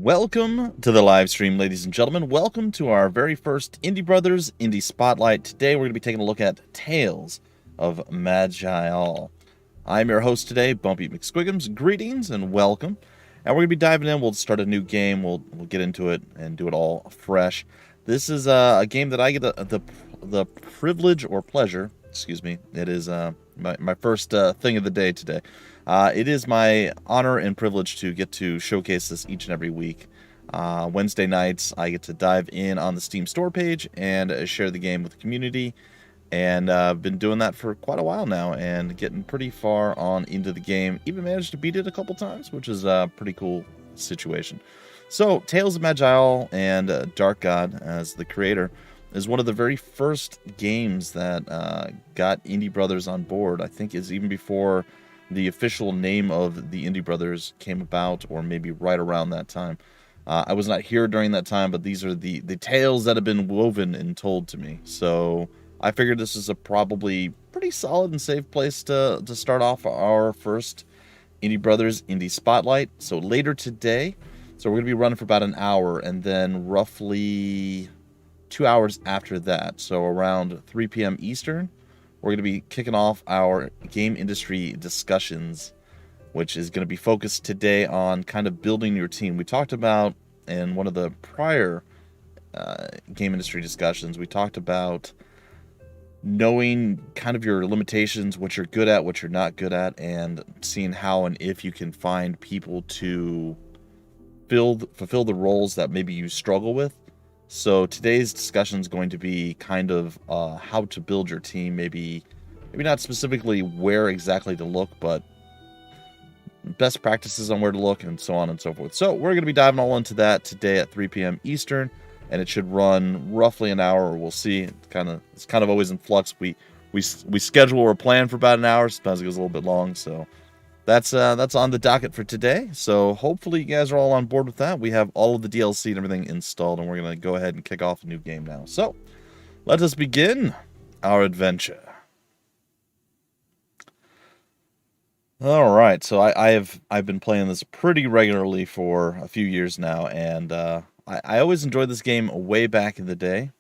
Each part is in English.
Welcome to the live stream, ladies and gentlemen. Welcome to our very first Indie Brothers Indie Spotlight. Today we're going to be taking a look at Tales of Maj'Eyal. I'm your host today, Bumpy McSquigums. Greetings and welcome. And we're going to be diving in. We'll start a new game. We'll get into it and do it all fresh. This is a game that I get the privilege or pleasure. Excuse me. It is my first thing of the day today. It is my honor and privilege to get to showcase this each and every week. Wednesday nights, I get to dive in on the Steam store page and share the game with the community. And I've been doing that for quite a while now and getting pretty far on into the game. Even managed to beat it a couple times, which is a pretty cool situation. So, Tales of Maj'Eyal and Dark God as the creator is one of the very first games that got Indie Brothers on board. I think is even before the official name of the Indie Brothers came about, or maybe right around that time. I was not here during that time, but these are the tales that have been woven and told to me. So I figured this is a probably pretty solid and safe place to start off our first Indie Brothers Indie Spotlight. So later today, so we're going to be running for about an hour, and then roughly 2 hours after that, so around 3 p.m. Eastern, we're going to be kicking off our game industry discussions, which is going to be focused today on kind of building your team. We talked about, in one of the prior game industry discussions, we talked about knowing kind of your limitations, what you're good at, what you're not good at, and seeing how and if you can find people to fulfill the roles that maybe you struggle with. So today's discussion is going to be kind of how to build your team, maybe not specifically where exactly to look, but best practices on where to look and so on and so forth. So we're going to be diving all into that today at 3 p.m. Eastern, and it should run roughly an hour, or we'll see. It's kind of always in flux. We schedule or plan for about an hour. Sometimes it goes a little bit long, so that's on the docket for today. So hopefully you guys are all on board with that. We have all of the DLC and everything installed, and we're going to go ahead and kick off a new game now. So let us begin our adventure. All right, so I've been playing this pretty regularly for a few years now, and I always enjoyed this game way back in the day,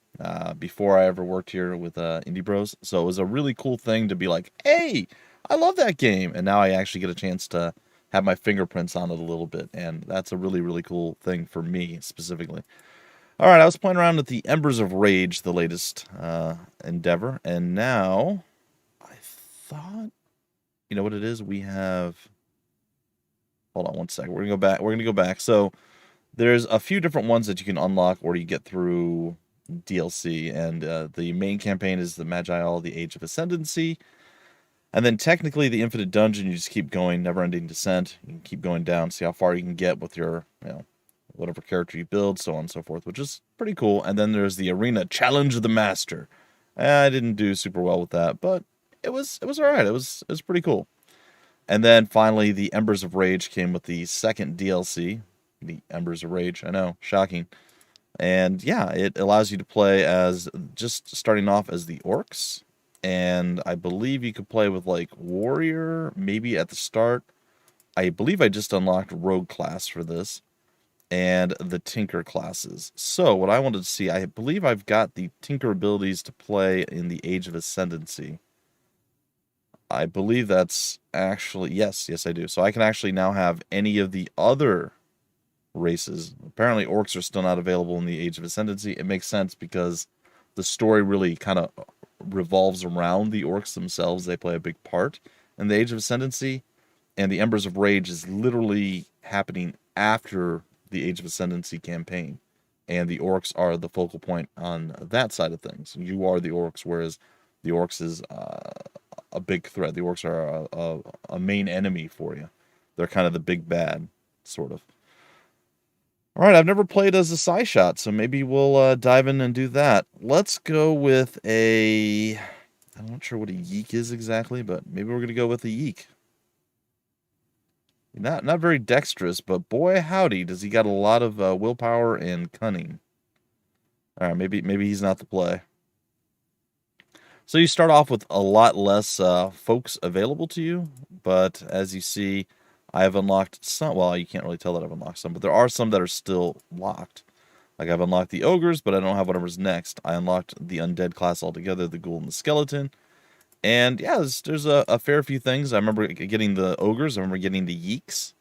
before I ever worked here with Indie Bros. So it was a really cool thing to be like, hey, I love that game, and now I actually get a chance to have my fingerprints on it a little bit, and that's a really, really cool thing for me, specifically. All right, I was playing around with the Embers of Rage, the latest endeavor, and now I thought, you know what it is? We have, hold on one second, we're going to go back, so there's a few different ones that you can unlock or you get through DLC, and the main campaign is the Maj'Eyal, the Age of Ascendancy. And then technically the Infinite Dungeon, you just keep going, never-ending descent. You can keep going down, see how far you can get with your, whatever character you build, so on and so forth, which is pretty cool. And then there's the Arena Challenge of the Master. I didn't do super well with that, but it was all right. It was pretty cool. And then finally, the Embers of Rage came with the second DLC, the Embers of Rage. I know, shocking. And yeah, it allows you to play as, just starting off as the orcs. And I believe you could play with, like, warrior, maybe at the start. I believe I just unlocked rogue class for this, and the tinker classes. So what I wanted to see, I believe I've got the tinker abilities to play in the Age of Ascendancy. I believe that's actually, yes, I do. So I can actually now have any of the other races. Apparently orcs are still not available in the Age of Ascendancy. It makes sense because the story really kind of revolves around the orcs themselves. They play a big part in the Age of Ascendancy, and the Embers of Rage is literally happening after the Age of Ascendancy campaign, and the orcs are the focal point on that side of things. You are the orcs, whereas the orcs is a big threat. The orcs are a main enemy for you. They're kind of the big bad, sort of. All right, I've never played as a sci shot, so maybe we'll dive in and do that. Let's go with I'm not sure what a yeek is exactly, but maybe we're going to go with a yeek. Not very dexterous, but boy howdy, does he got a lot of willpower and cunning. All right, maybe he's not the play. So you start off with a lot less folks available to you, but as you see, I have unlocked some. Well, you can't really tell that I've unlocked some, but there are some that are still locked. Like I've unlocked the ogres, but I don't have whatever's next. I unlocked the undead class altogether, the ghoul and the skeleton. And yeah, there's a fair few things. I remember getting the ogres. I remember getting the yeeks.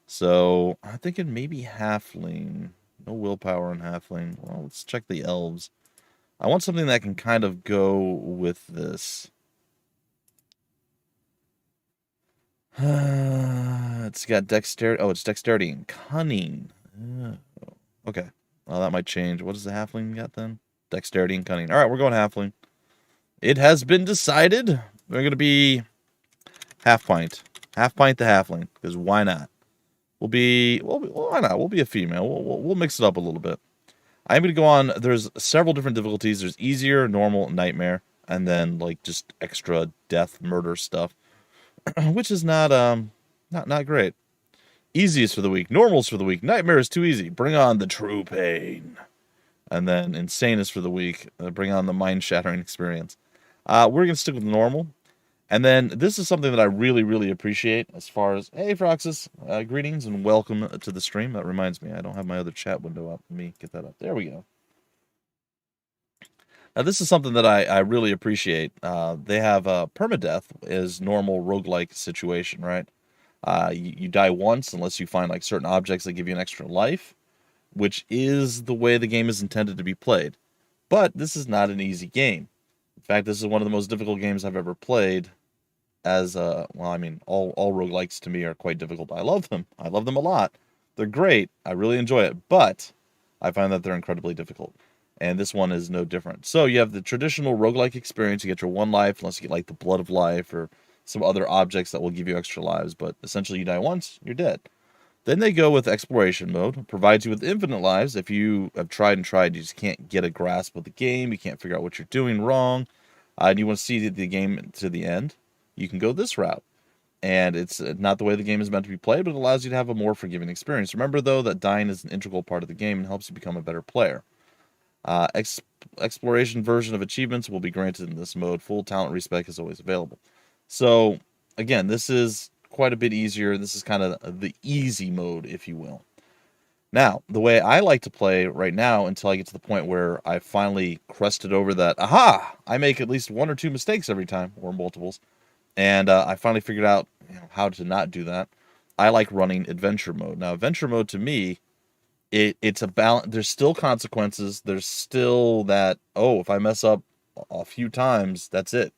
So I'm thinking maybe halfling. No willpower in halfling. Well, let's check the elves. I want something that can kind of go with this. It's got dexterity. Oh, it's dexterity and cunning. Oh, okay. Well, that might change. What does the halfling got then? Dexterity and cunning. All right, we're going halfling. It has been decided. We're going to be half pint. Half pint the halfling. Because why not? Why not? We'll be a female. We'll mix it up a little bit. I'm going to go on. There's several different difficulties. There's easier, normal, nightmare, and then like just extra death, murder stuff, which is not great. Easiest for the week, normals for the week, nightmare is too easy. Bring on the true pain, and then insane is for the week. Bring on the mind-shattering experience. We're going to stick with normal. And then this is something that I really, really appreciate as far as, hey, Froxus, greetings and welcome to the stream. That reminds me, I don't have my other chat window up. Let me get that up. There we go. Now, this is something that I really appreciate. They have permadeath is normal roguelike situation, right? You die once unless you find like certain objects that give you an extra life, which is the way the game is intended to be played. But this is not an easy game. In fact, this is one of the most difficult games I've ever played. As well, I mean, all roguelikes to me are quite difficult. I love them. I love them a lot. They're great. I really enjoy it, but I find that they're incredibly difficult. And this one is no different. So you have the traditional roguelike experience. You get your one life, unless you get like the blood of life or some other objects that will give you extra lives. But essentially, you die once, you're dead. Then they go with exploration mode. Provides you with infinite lives. If you have tried and tried, you just can't get a grasp of the game. You can't figure out what you're doing wrong. And you want to see the game to the end. You can go this route. And it's not the way the game is meant to be played, but it allows you to have a more forgiving experience. Remember, though, that dying is an integral part of the game and helps you become a better player. Exploration version of achievements will be granted in this mode. Full talent respec is always available. So, again, this is quite a bit easier. This is kind of the easy mode, if you will. Now, the way I like to play right now until I get to the point where I finally crested over that, aha, I make at least one or two mistakes every time, or multiples, and I finally figured out how to not do that. I like running adventure mode. Now, adventure mode to me, it's a balance. There's still consequences. There's still that, oh, if I mess up a few times, that's it.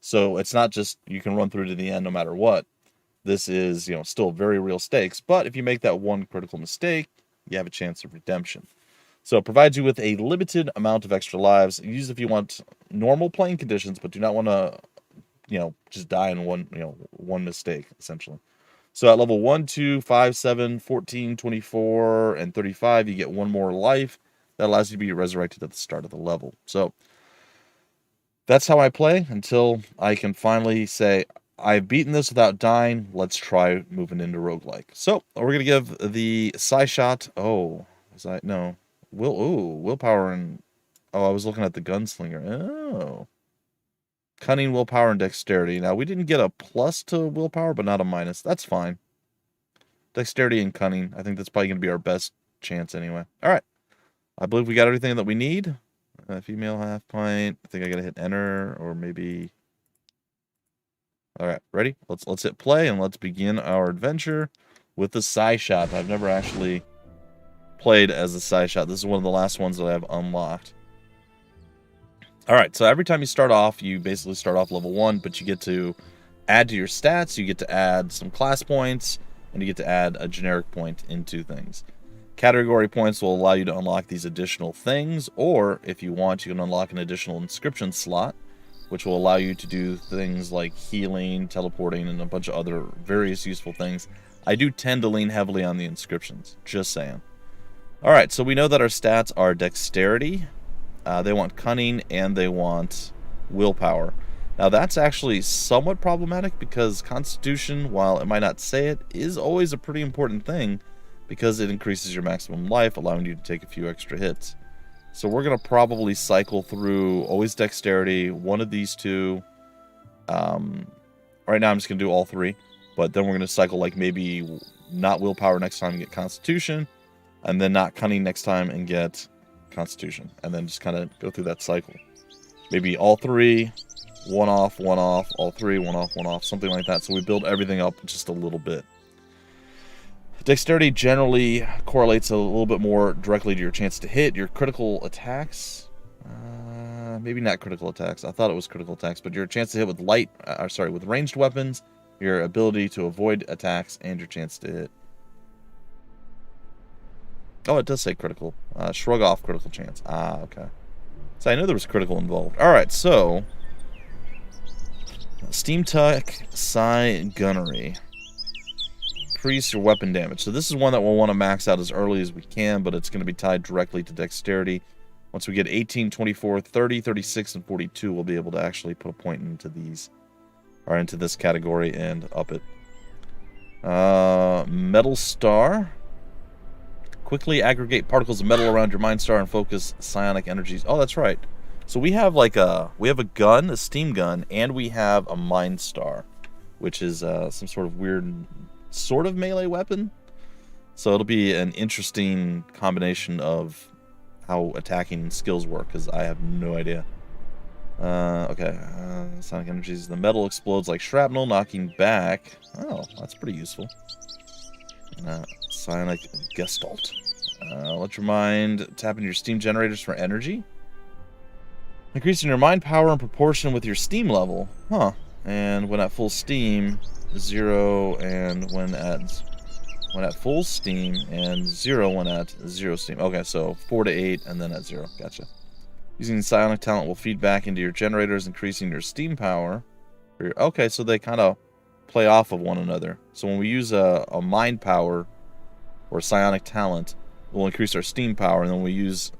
So it's not just you can run through to the end no matter what. This is, still very real stakes. But if you make that one critical mistake, you have a chance of redemption. So it provides you with a limited amount of extra lives. Use if you want normal playing conditions, but do not want to, just die in one mistake, essentially. So at level 1, 2, 5, 7, 14, 24, and 35, you get one more life. That allows you to be resurrected at the start of the level. So that's how I play until I can finally say, I've beaten this without dying. Let's try moving into roguelike. So we're going to give the Psy Shot. Oh, willpower and... Oh, I was looking at the gunslinger. Oh. Cunning, willpower, and dexterity. Now, we didn't get a plus to willpower, but not a minus. That's fine. Dexterity and cunning. I think that's probably going to be our best chance anyway. All right. I believe we got everything that we need. Female half pint. I think I got to hit enter or maybe... All right, ready? Let's hit play and let's begin our adventure with the Psy Shot. I've never actually played as a Psy Shot. This is one of the last ones that I have unlocked. All right, so every time you start off, you basically start off level 1, but you get to add to your stats, you get to add some class points, and you get to add a generic point into things. Category points will allow you to unlock these additional things, or if you want, you can unlock an additional inscription slot, which will allow you to do things like healing, teleporting, and a bunch of other various useful things. I do tend to lean heavily on the inscriptions, just saying. All right, so we know that our stats are dexterity, they want cunning, and they want willpower. Now that's actually somewhat problematic because constitution, while it might not say it, is always a pretty important thing because it increases your maximum life, allowing you to take a few extra hits. So we're going to probably cycle through always dexterity, one of these two. Right now I'm just going to do all three. But then we're going to cycle like maybe not willpower next time and get constitution, and then not cunning next time and get constitution, and then just kind of go through that cycle. Maybe all three, one off, all three, one off, something like that. So we build everything up just a little bit. Dexterity generally correlates a little bit more directly to your chance to hit, your critical attacks. Maybe not critical attacks. I thought it was critical attacks, but your chance to hit with with ranged weapons, your ability to avoid attacks, and your chance to hit. Oh, it does say critical. Shrug off critical chance. Okay. So I knew there was critical involved. Alright, so Steam Tech Psi Gunnery. Increase your weapon damage. So this is one that we'll want to max out as early as we can, but it's going to be tied directly to dexterity. Once we get 18, 24, 30, 36, and 42, we'll be able to actually put a point into these, or into this category and up it. Metal Star. Quickly aggregate particles of metal around your Mind Star and focus psionic energies. Oh, that's right. So we have like a gun, a steam gun, and we have a Mind Star, which is some sort of weird sort of melee weapon. So it'll be an interesting combination of how attacking skills work, because I have no idea. Okay. Sonic energies. The metal explodes like shrapnel, knocking back. Oh, that's pretty useful. Psionic Gestalt. Let your mind tap into your steam generators for energy. Increasing your mind power in proportion with your steam level. Huh. And when at full steam, 0, and when at full steam, and 0 when at 0 steam. Okay, so 4 to 8, and then at 0. Gotcha. Using psionic talent will feed back into your generators, increasing your steam power. Okay, so they kind of play off of one another. So when we use a mind power or psionic talent, we'll increase our steam power, and then we use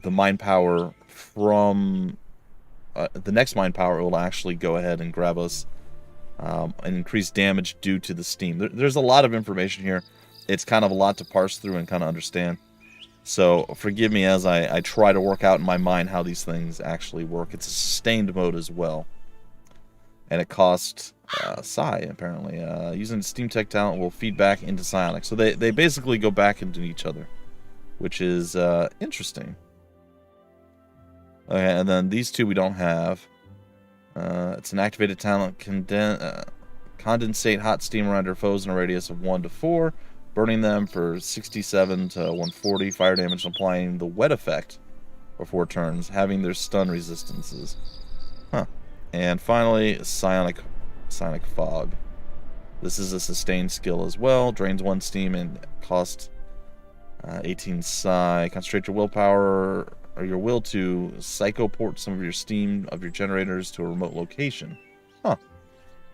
the mind power from the next mind power. It will actually go ahead and grab us and increase damage due to the steam. There's a lot of information here. It's kind of a lot to parse through and kind of understand. So forgive me as I try to work out in my mind how these things actually work. It's a sustained mode as well. And it costs psi, apparently. Using Steam Tech talent will feed back into psionic. So they basically go back into each other, which is interesting. Okay, and then these two we don't have. It's an activated talent. Condensate hot steam around your foes in a radius of 1 to 4, burning them for 67 to 140 fire damage, applying the wet effect for 4 turns, having their stun resistances. Huh. And finally, Psionic Fog. This is a sustained skill as well. Drains 1 steam and costs 18 psi. Concentrate your willpower or your will to psychoport some of your steam of your generators to a remote location. Huh.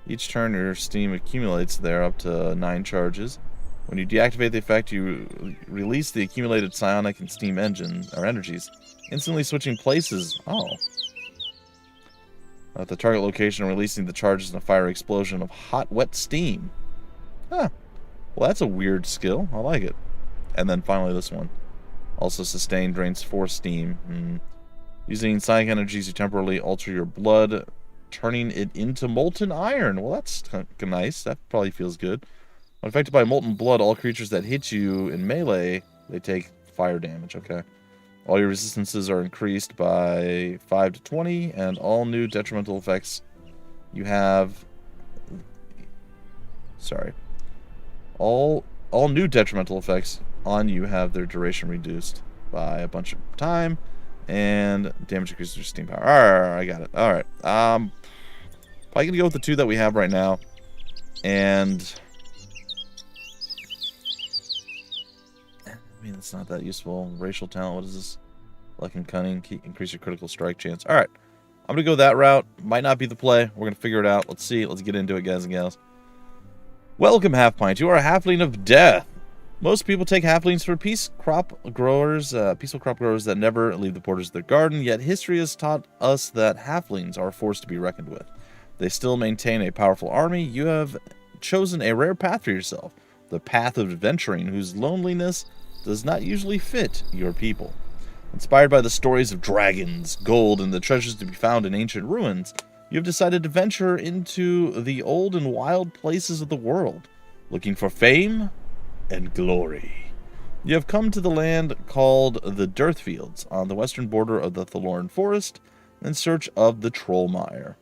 Each turn your steam accumulates there up to 9 charges. When you deactivate the effect, you release the accumulated psionic and steam engine or energies, instantly switching places. Oh. At the target location, releasing the charges in a fiery explosion of hot, wet steam. Huh. Well, that's a weird skill. I like it. And then finally this one. Also sustained, drains 4 steam. Using psionic energies, you temporarily alter your blood, turning it into molten iron. Well, that's nice. That probably feels good. When affected by molten blood, all creatures that hit you in melee, they take fire damage. Okay. All your resistances are increased by 5 to 20, and all new detrimental effects you have... Sorry. All new detrimental effects on you have their duration reduced by a bunch of time, and damage increases your steam power. Alright, I got it. Alright. Probably gonna go with the 2 that we have right now. And... I mean, it's not that useful. Racial talent, what is this? Luck and cunning, increase your critical strike chance. Alright. I'm gonna go that route. Might not be the play. We're gonna figure it out. Let's see. Let's get into it, guys and gals. Welcome, Half Pint. You are a halfling of death. Most people take halflings for peaceful crop growers that never leave the borders of their garden, yet history has taught us that halflings are a force to be reckoned with. They still maintain a powerful army. You have chosen a rare path for yourself, the path of adventuring, whose loneliness does not usually fit your people. Inspired by the stories of dragons, gold, and the treasures to be found in ancient ruins, You have decided to venture into the old and wild places of the world, looking for fame and glory. You have come to the land called the Dirtfields on the western border of the Thaloran Forest in search of the Trollmire.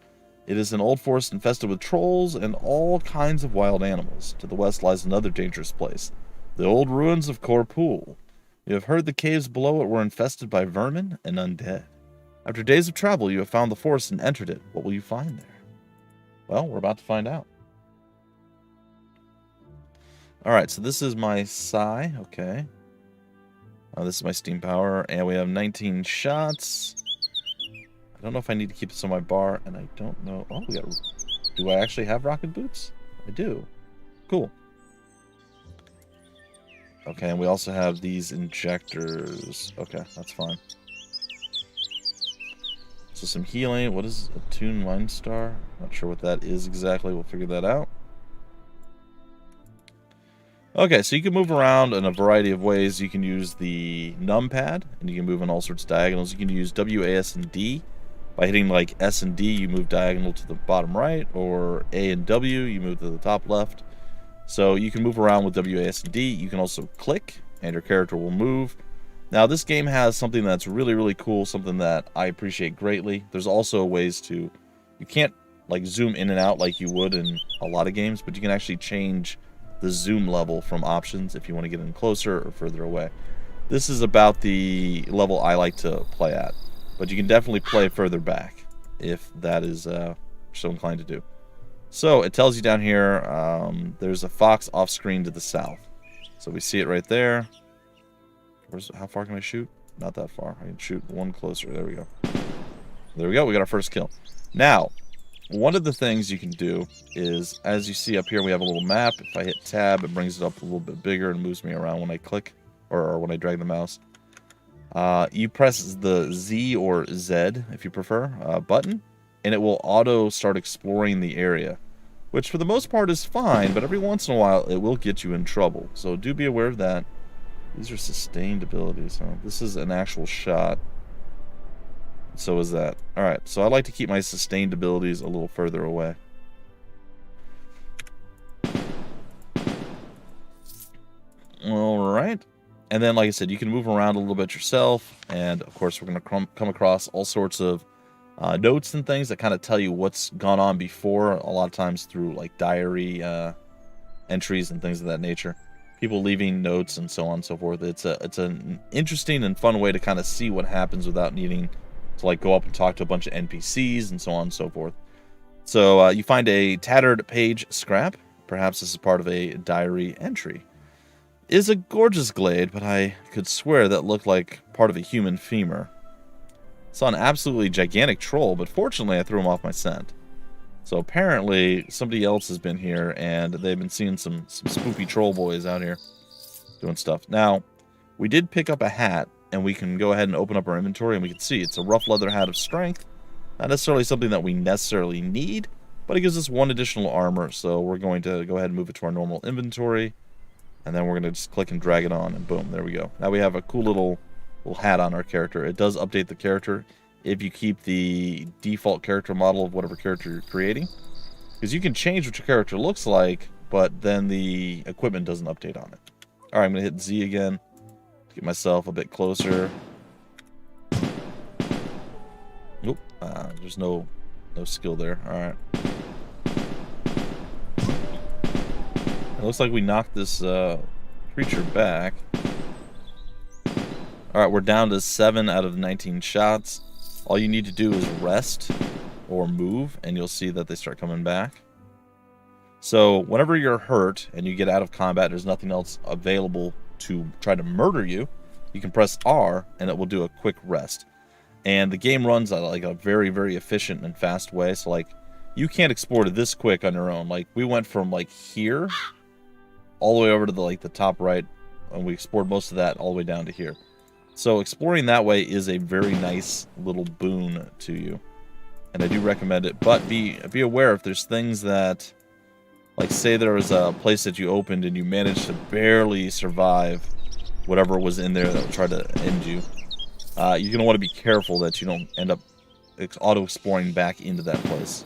It is an old forest infested with trolls and all kinds of wild animals. To the west lies another dangerous place, the old ruins of Corpool. You have heard the caves below it were infested by vermin and undead. After days of travel, you have found the forest and entered it. What will you find there? Well, we're about to find out. Alright, so this is my Psi. Okay. This is my Steam Power. And we have 19 shots. I don't know if I need to keep this on my bar. And I don't know. Oh, we got... Do I actually have rocket boots? I do. Cool. Okay, and we also have these injectors. Okay, that's fine. So some healing. What is Attune Mind Star? Not sure what that is exactly. We'll figure that out. Okay, so you can move around in a variety of ways. You can use the numpad, and you can move in all sorts of diagonals. You can use W, A, S, and D. By hitting like S and D, you move diagonal to the bottom right, or A and W, you move to the top left. So you can move around with W, A, S, and D. You can also click, and your character will move. Now, this game has something that's really, really cool, something that I appreciate greatly. There's also ways to... You can't like zoom in and out like you would in a lot of games, but you can actually change the zoom level from options if you want to get in closer or further away. This is about the level I like to play at, but you can definitely play further back if that is so inclined to do. So it tells you down here there's a fox off screen to the south. So we see it right there. How far can I shoot? Not that far. I can shoot one closer. There we go. There we go. We got our first kill. Now, one of the things you can do is, as you see up here, we have a little map. If I hit tab, it brings it up a little bit bigger and moves me around when I click, or when I drag the mouse. You press the Z or Z, if you prefer, button, and it will auto start exploring the area, which for the most part is fine, but every once in a while it will get you in trouble. So do be aware of that. These are sustained abilities, huh? This is an actual shot. So is that. Alright, so I like to keep my sustained abilities a little further away. Alright. And then, like I said, you can move around a little bit yourself. And, of course, we're going to come across all sorts of notes and things that kind of tell you what's gone on before. A lot of times through, like, diary entries and things of that nature. People leaving notes and so on and so forth. It's an interesting and fun way to kind of see what happens without needing to like go up and talk to a bunch of NPCs and so on and so forth. So you find a tattered page scrap. Perhaps this is part of a diary entry. It is a gorgeous glade, but I could swear that looked like part of a human femur. Saw an absolutely gigantic troll, but fortunately I threw him off my scent. So apparently somebody else has been here, and they've been seeing some spoopy troll boys out here doing stuff. Now, we did pick up a hat, and we can go ahead and open up our inventory, and we can see it's a rough leather hat of strength. Not necessarily something that we necessarily need, but it gives us one additional armor, so we're going to go ahead and move it to our normal inventory, and then we're going to just click and drag it on, and boom, there we go. Now we have a cool little hat on our character. It does update the character if you keep the default character model of whatever character you're creating, because you can change what your character looks like, but then the equipment doesn't update on it. Alright, I'm going to hit Z again to get myself a bit closer. Nope, there's no skill there. Alright. It looks like we knocked this creature back. Alright, we're down to 7 out of 19 shots. All you need to do is rest or move, and you'll see that they start coming back. So whenever you're hurt and you get out of combat, there's nothing else available to try to murder you, you can press R and it will do a quick rest. And the game runs at like a very, very efficient and fast way. So like you can't explore this quick on your own. Like we went from like here all the way over to the top right, and we explored most of that all the way down to here. So exploring that way is a very nice little boon to you, and I do recommend it. But be aware if there's things that, like say there was a place that you opened and you managed to barely survive whatever was in there that would try to end you. You're going to want to be careful that you don't end up auto-exploring back into that place.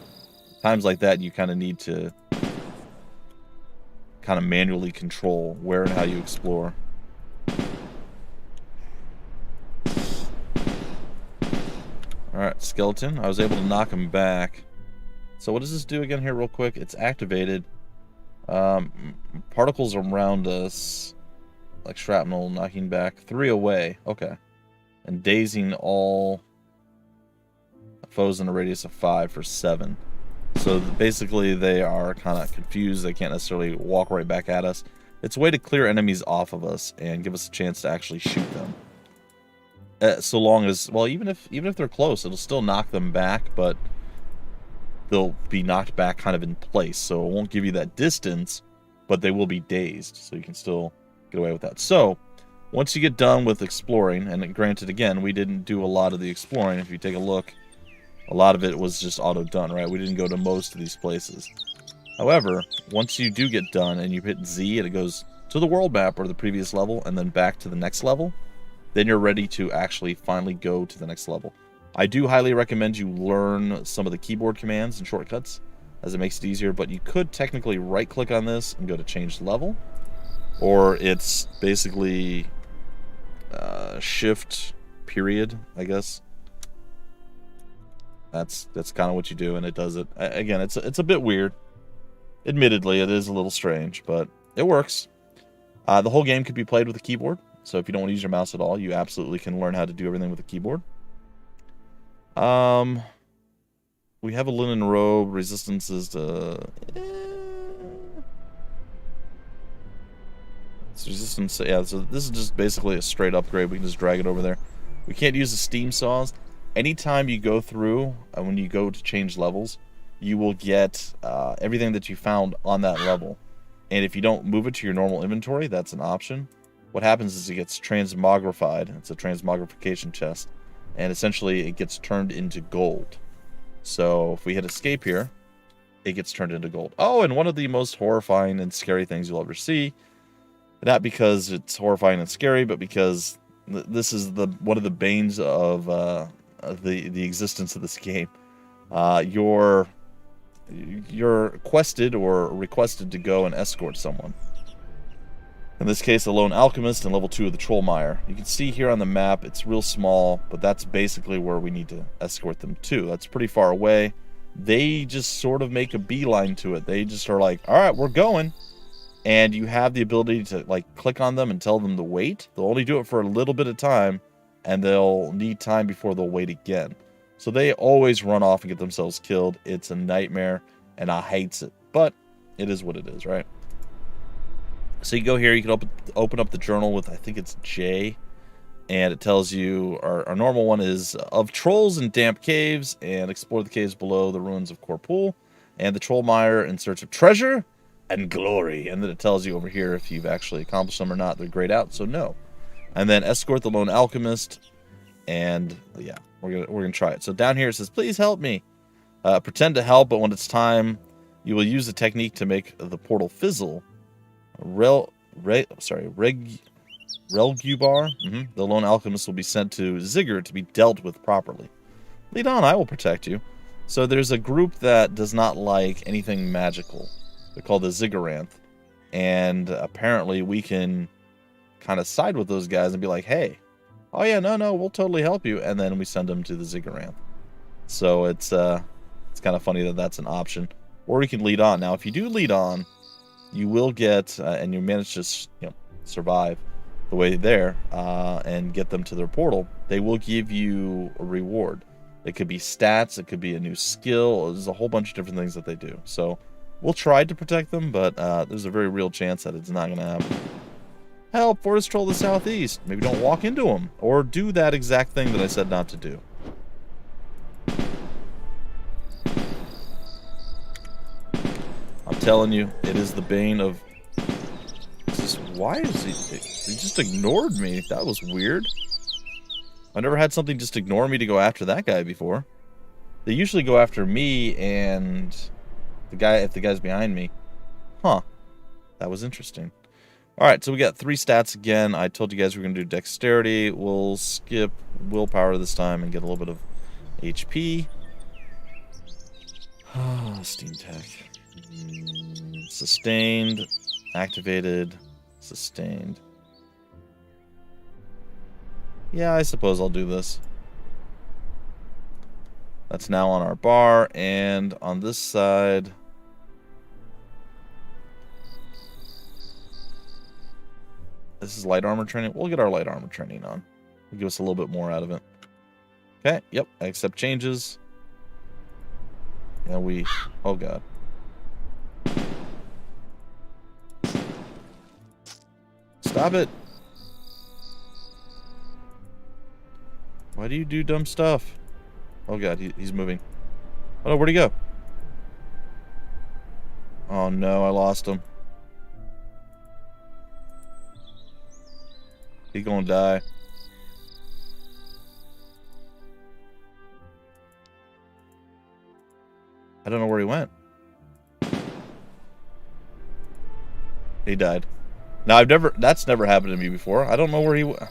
Times like that, you kind of need to kind of manually control where and how you explore. Alright, skeleton. I was able to knock him back. So what does this do again here real quick? It's activated. Particles around us, like shrapnel, knocking back 3 away. Okay. And dazing all foes in a radius of 5 for 7. So basically they are kind of confused. They can't necessarily walk right back at us. It's a way to clear enemies off of us and give us a chance to actually shoot them. So long as, well, even if they're close, it'll still knock them back, but they'll be knocked back kind of in place. So it won't give you that distance, but they will be dazed. So you can still get away with that. So once you get done with exploring, and granted, again, we didn't do a lot of the exploring. If you take a look, a lot of it was just auto done, right? We didn't go to most of these places. However, once you do get done and you hit Z and it goes to the world map or the previous level and then back to the next level, then you're ready to actually finally go to the next level. I do highly recommend you learn some of the keyboard commands and shortcuts, as it makes it easier, but you could technically right-click on this and go to change level, or it's basically shift period, I guess. That's kind of what you do, and it does it. Again, it's a bit weird. Admittedly, it is a little strange, but it works. The whole game could be played with a keyboard. So if you don't want to use your mouse at all, you absolutely can learn how to do everything with a keyboard. We have a linen robe. Resistances to... It's resistance... Yeah, so this is just basically a straight upgrade. We can just drag it over there. We can't use the steam saws. Anytime you go through, when you go to change levels, you will get everything that you found on that level. And if you don't move it to your normal inventory, that's an option. What happens is it gets transmogrified. It's a transmogrification chest. And essentially it gets turned into gold. So if we hit escape here, it gets turned into gold. Oh, and one of the most horrifying and scary things you'll ever see. Not because it's horrifying and scary, but because this is one of the banes of the existence of this game. You're quested or requested to go and escort someone. In this case, a lone alchemist and level 2 of the Trollmire. You can see here on the map, it's real small, but that's basically where we need to escort them to. That's pretty far away. They just sort of make a beeline to it. They just are like, all right, we're going. And you have the ability to like click on them and tell them to wait. They'll only do it for a little bit of time, and they'll need time before they'll wait again. So they always run off and get themselves killed. It's a nightmare, and I hates it. But it is what it is, right? So you go here, you can open up the journal with, I think it's J, and it tells you, our normal one is of trolls in damp caves, and explore the caves below the ruins of Corpool, and the Trollmire in search of treasure and glory. And then it tells you over here if you've actually accomplished them or not. They're grayed out, so no. And then escort the lone alchemist, and yeah, we're gonna try it. So down here it says, please help me. Pretend to help, but when it's time, you will use the technique to make the portal fizzle. Relgubar. The lone alchemist will be sent to Ziggurat to be dealt with properly. Lead on, I will protect you. So there's a group that does not like anything magical. They're called the Zigguranth. And apparently we can kind of side with those guys and be like, hey, oh yeah, no, we'll totally help you. And then we send them to the Zigguranth. So it's kind of funny that that's an option. Or we can lead on. Now, if you do lead on, you will get, and you manage to survive the way there and get them to their portal, they will give you a reward. It could be stats, it could be a new skill, there's a whole bunch of different things that they do. So we'll try to protect them, but there's a very real chance that it's not going to happen. Help, Forest Troll the Southeast. Maybe don't walk into them, or do that exact thing that I said not to do. I'm telling you, it is the bane of... Why is he just ignored me? That was weird. I've never had something just ignore me to go after that guy before. They usually go after me and the guy, if the guy's behind me. Huh. That was interesting. Alright, so we got 3 stats again. I told you guys we were going to do dexterity. We'll skip willpower this time and get a little bit of HP. Steam Tech. Sustained. Activated. Sustained. Yeah, I suppose I'll do this. That's now on our bar, and on this side... This is light armor training. We'll get our light armor training on. It'll give us a little bit more out of it. Okay, yep, I accept changes. And we... Oh, God. Stop it! Why do you do dumb stuff? Oh, God, he's moving. Oh, no, where'd he go? Oh, no, I lost him. He's gonna die. I don't know where he went. He died. Now, that's never happened to me before. I don't know where he went.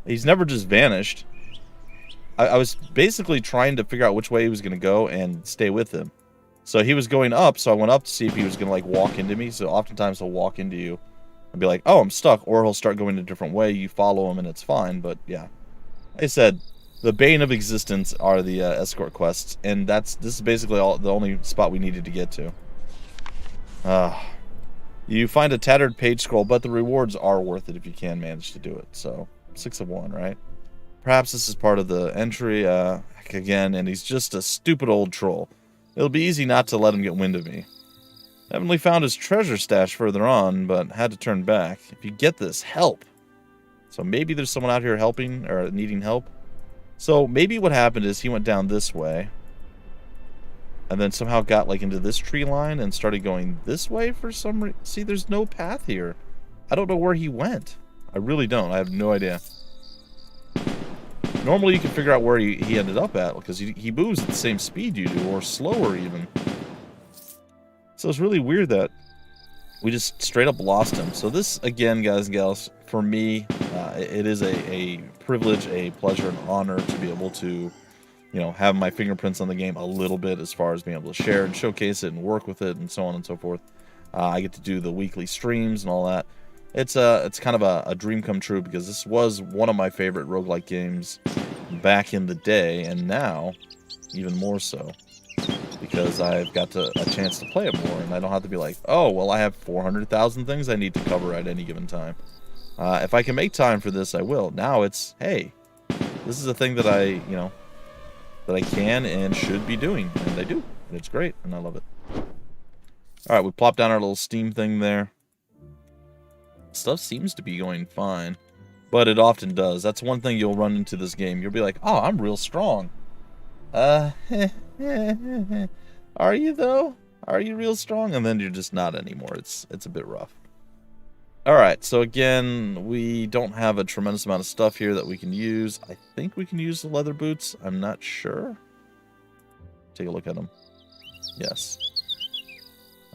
He's never just vanished. I was basically trying to figure out which way he was going to go and stay with him. So he was going up, so I went up to see if he was going to, like, walk into me. So oftentimes he'll walk into you and be like, oh, I'm stuck. Or he'll start going a different way. You follow him and it's fine. But, yeah. Like I said, the bane of existence are the escort quests. And this is basically the only spot we needed to get to. You find a tattered page scroll, but the rewards are worth it if you can manage to do it. So, 6 of 1, right? Perhaps this is part of the entry, again, and he's just a stupid old troll. It'll be easy not to let him get wind of me. Heavenly found his treasure stash further on, but had to turn back. If you get this, help. So maybe there's someone out here helping, or needing help. So maybe what happened is he went down this way, and then somehow got, like, into this tree line and started going this way for some reason. See, there's no path here. I don't know where he went. I really don't. I have no idea. Normally you can figure out where he ended up at, because he moves at the same speed you do, or slower even. So it's really weird that we just straight up lost him. So this, again, guys and gals, for me, it is a privilege, a pleasure, an honor to be able to, you know, have my fingerprints on the game a little bit as far as being able to share and showcase it and work with it and so on and so forth. I get to do the weekly streams and all that. It's kind of a dream come true, because this was one of my favorite roguelike games back in the day, and now even more so, because I've got a chance to play it more, and I don't have to be like, oh, well, I have 400,000 things I need to cover at any given time. If I can make time for this, I will. Now it's, hey, this is a thing that I can and should be doing, and I do, and it's great, and I love it. All right, we plopped down our little Steam thing there. Stuff seems to be going fine, but it often does. That's one thing you'll run into this game. You'll be like, oh, I'm real strong. Are you, though? Are you real strong? And then you're just not anymore. It's a bit rough. All right, so again, we don't have a tremendous amount of stuff here that we can use. I think we can use the leather boots. I'm not sure. Take a look at them. Yes.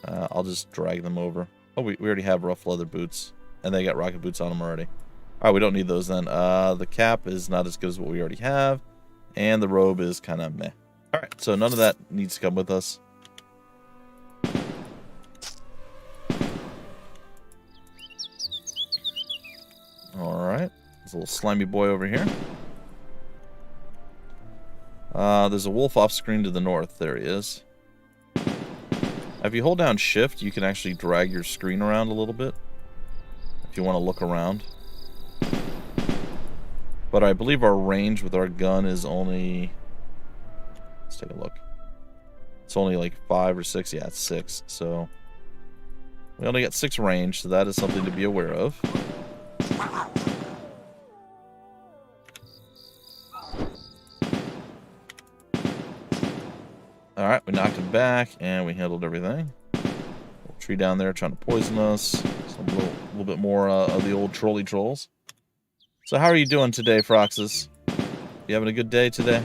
I'll just drag them over. Oh, we already have rough leather boots, and they got rocket boots on them already. All right, we don't need those then. The cap is not as good as what we already have, and the robe is kind of meh. All right, so none of that needs to come with us. All right, there's a little slimy boy over here. There's a wolf off screen to the north. There he is. If you hold down shift, you can actually drag your screen around a little bit if you want to look around. But I believe our range with our gun is only... Let's take a look. It's only like 5 or 6. Yeah, it's 6. So we only got 6 range, so that is something to be aware of. Alright, we knocked him back, and we handled everything. Little tree down there trying to poison us. A little bit more of the old trolley trolls. So how are you doing today, Froxus? You having a good day today?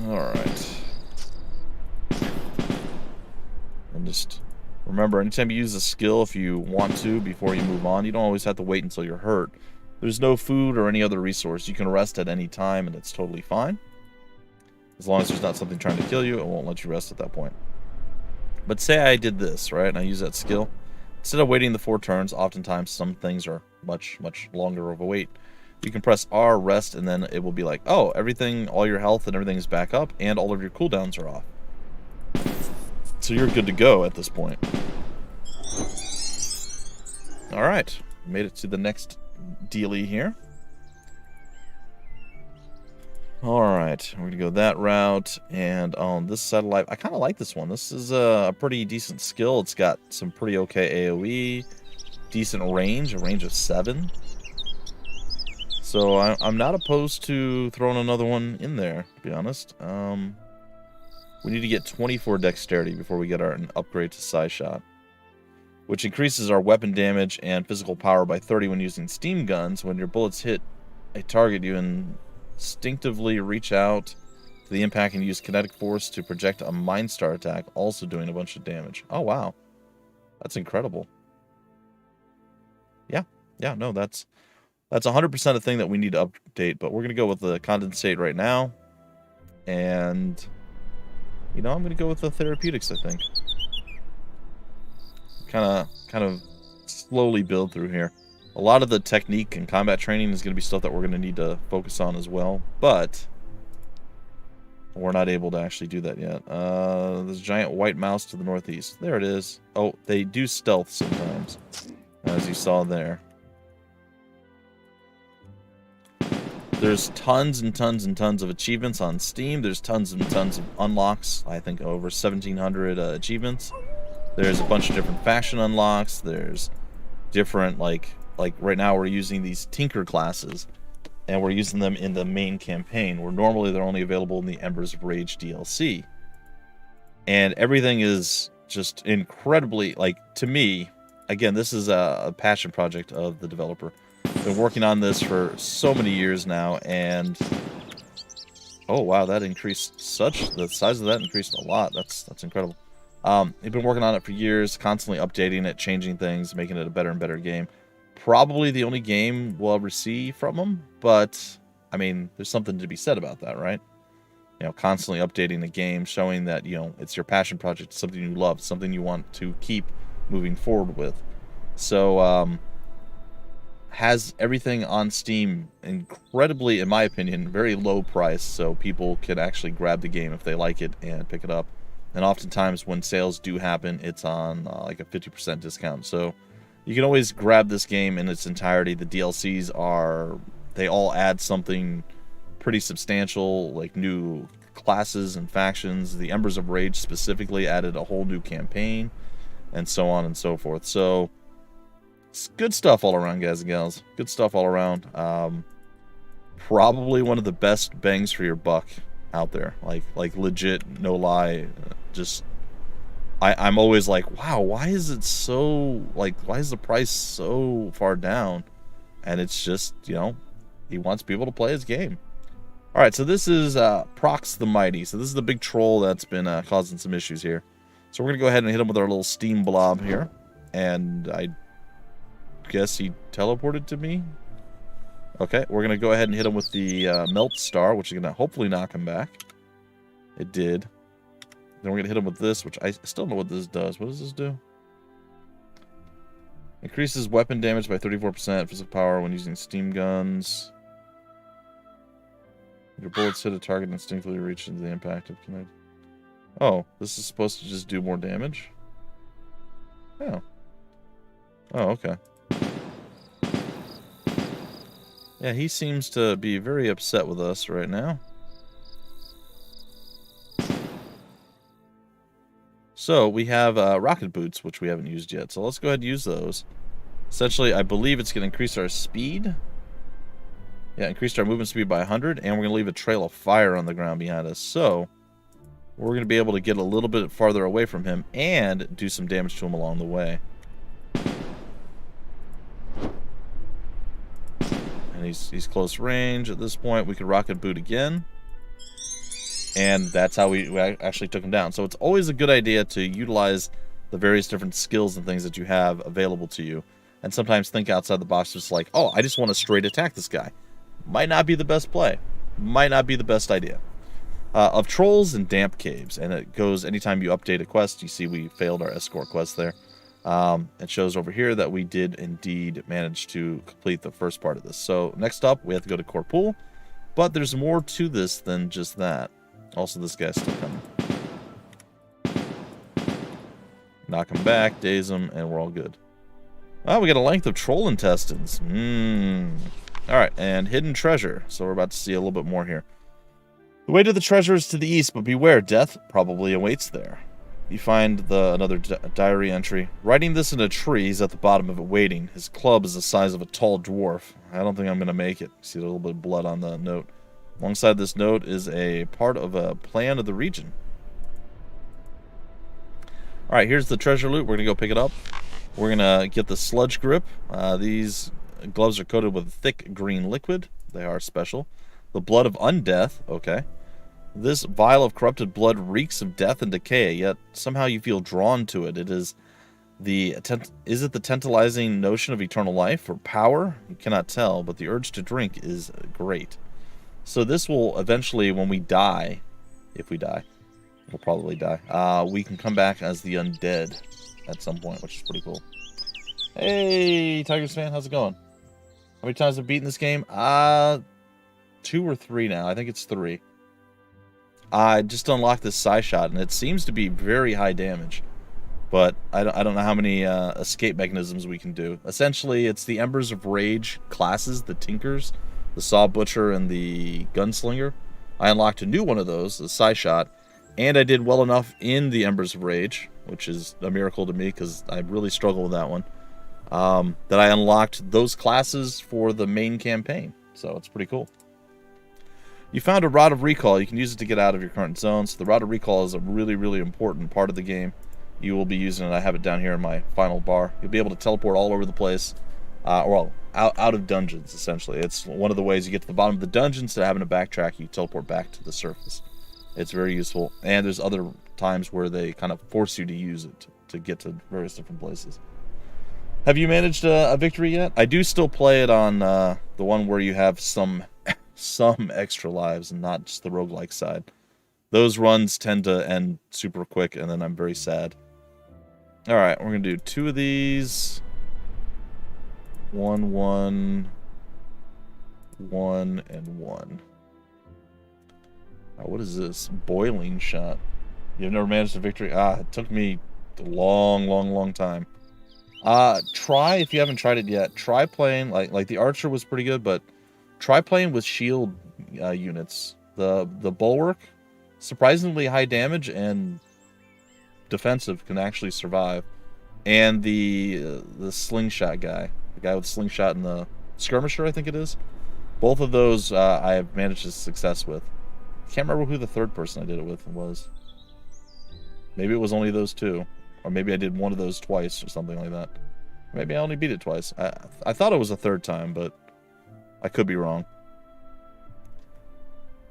Alright. And just remember, anytime you use a skill, if you want to, before you move on, you don't always have to wait until you're hurt. There's no food or any other resource. You can rest at any time, and it's totally fine. As long as there's not something trying to kill you, it won't let you rest at that point. But say I did this, right, and I use that skill. Instead of waiting the 4 turns, oftentimes some things are much, much longer of a wait. You can press R, rest, and then it will be like, oh, everything, all your health and everything is back up, and all of your cooldowns are off. So you're good to go at this point. Alright, made it to the next dealie here. Alright, we're going to go that route, and on this side of life, I kind of like this one. This is a pretty decent skill. It's got some pretty okay AoE, decent range, a range of 7. So I'm not opposed to throwing another one in there, to be honest. We need to get 24 dexterity before we get an upgrade to Side Shot, which increases our weapon damage and physical power by 30 when using steam guns. When your bullets hit a target, you instinctively reach out to the impact and use kinetic force to project a Mind Star attack, also doing a bunch of damage. Oh, wow. That's incredible. Yeah, no, that's 100% a thing that we need to update, but we're going to go with the condensate right now. And, you know, I'm going to go with the therapeutics, I think. Kind of slowly build through here. A lot of the technique and combat training is going to be stuff that we're going to need to focus on as well, but we're not able to actually do that yet. There's a giant white mouse to the northeast. There it is. Oh, they do stealth sometimes, as you saw there. There's tons and tons and tons of achievements on Steam. There's tons and tons of unlocks. I think over 1,700 achievements. There's a bunch of different faction unlocks. There's different, like right now we're using these Tinker classes, and we're using them in the main campaign, where normally they're only available in the Embers of Rage DLC. And everything is just incredibly, like, to me, again, this is a passion project of the developer. Been working on this for so many years now, and oh wow, that increased the size of that increased a lot. That's incredible. They've been working on it for years, constantly updating it, changing things, making it a better and better game. Probably the only game we'll ever see from them, but I mean, there's something to be said about that, right? You know, constantly updating the game, showing that, you know, it's your passion project, something you love, something you want to keep moving forward with. So, has everything on Steam incredibly, in my opinion, very low price, so people can actually grab the game if they like it and pick it up. And oftentimes when sales do happen, it's on like a 50% discount. So you can always grab this game in its entirety. The DLCs they all add something pretty substantial, like new classes and factions. The Embers of Rage specifically added a whole new campaign, and so on and so forth. So it's good stuff all around, guys and gals. Good stuff all around. Probably one of the best bangs for your buck out there. Like legit, no lie. Just, I'm always like, wow, why is it so, like, why is the price so far down? And it's just, you know, he wants people to play his game. All right, so this is Prox the Mighty. So this is the big troll that's been causing some issues here. So we're going to go ahead and hit him with our little steam blob here. And I guess he teleported to me. Okay, we're going to go ahead and hit him with the Melt Star, which is going to hopefully knock him back. It did. Then we're going to hit him with this, which I still don't know what this does. What does this do? Increases weapon damage by 34%, physical power when using steam guns. Your bullets hit a target and instinctively reach into the impact of kinetic. Oh, this is supposed to just do more damage? Oh. Oh, okay. Yeah, he seems to be very upset with us right now. So we have rocket boots, which we haven't used yet. So let's go ahead and use those. Essentially, I believe it's going to increase our speed. Yeah, increased our movement speed by 100, and we're going to leave a trail of fire on the ground behind us. So we're going to be able to get a little bit farther away from him and do some damage to him along the way. And he's close range at this point. We could rocket boot again. And that's how we actually took him down. So it's always a good idea to utilize the various different skills and things that you have available to you. and sometimes think outside the box, just like, oh, I just want to straight attack this guy. Might not be the best play. Might not be the best idea. Of trolls and damp caves, and it goes anytime you update a quest. You see we failed our escort quest there. It shows over here that we did indeed manage to complete the first part of this. So next up, we have to go to Corpool, but there's more to this than just that. Also, this guy's still coming. Knock him back, daze him, and we're all good. Oh, we got a length of troll intestines. Alright, and hidden treasure. So we're about to see a little bit more here. The way to the treasure is to the east, but beware, death probably awaits there. You find another diary entry. Writing this in a tree, he's at the bottom of it waiting. His club is the size of a tall dwarf. I don't think I'm going to make it. See a little bit of blood on the note. Alongside this note is a part of a plan of the region. Alright, here's the treasure loot. We're going to go pick it up. We're going to get the sludge grip. These gloves are coated with thick green liquid. They are special. The blood of Undeath. Okay. This vial of corrupted blood reeks of death and decay, yet somehow you feel drawn to it. Is it the tantalizing notion of eternal life or power? You cannot tell, but the urge to drink is great. So this will eventually, when we die, if we die, we'll probably die, we can come back as the undead at some point, which is pretty cool. Hey, Tigers fan, how's it going? How many times have I beaten this game? 2 or 3 now. I think it's 3. I just unlocked this Psy Shot, and it seems to be very high damage. But I don't know how many escape mechanisms we can do. Essentially, it's the Embers of Rage classes, the Tinkers, the Saw Butcher, and the Gunslinger. I unlocked a new one of those, the Psy Shot, and I did well enough in the Embers of Rage, which is a miracle to me because I really struggle with that one, that I unlocked those classes for the main campaign. So it's pretty cool. You found a Rod of Recall. You can use it to get out of your current zone. So the Rod of Recall is a really, really important part of the game. You will be using it. I have it down here in my final bar. You'll be able to teleport all over the place. Well, out of dungeons, essentially. It's one of the ways you get to the bottom of the dungeon. Instead of having to backtrack, you teleport back to the surface. It's very useful. And there's other times where they kind of force you to use it to get to various different places. Have you managed a victory yet? I do still play it on the one where you have some extra lives and not just the roguelike side. Those runs tend to end super quick, and then I'm very sad. Alright, we're going to do 2 of these. 1, 1, 1, and 1. What is this? Boiling shot. You've never managed a victory? It took me a long time. Try, if you haven't tried it yet, try playing, like the Archer was pretty good, but try playing with shield units. The Bulwark, surprisingly high damage and defensive, can actually survive. And the slingshot guy, the guy with the slingshot and the skirmisher, I think it is. Both of those I have managed to success with. Can't remember who the third person I did it with was. Maybe it was only those 2. Or maybe I did one of those twice or something like that. Maybe I only beat it twice. I thought it was a third time, but I could be wrong.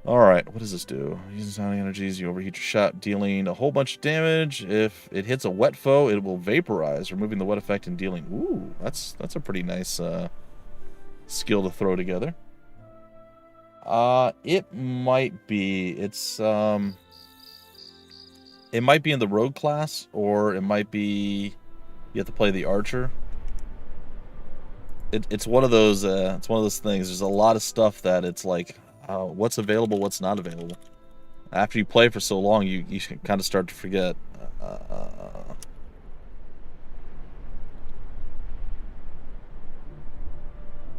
Alright, what does this do? Using sounding energies, you overheat your shot, dealing a whole bunch of damage. If it hits a wet foe, it will vaporize, removing the wet effect and dealing... Ooh, that's a pretty nice skill to throw together. It might be... It might be in the rogue class, or it might be... You have to play the archer. It's one of those things. There's a lot of stuff that it's like, what's available, what's not available. After you play for so long, you kind of start to forget.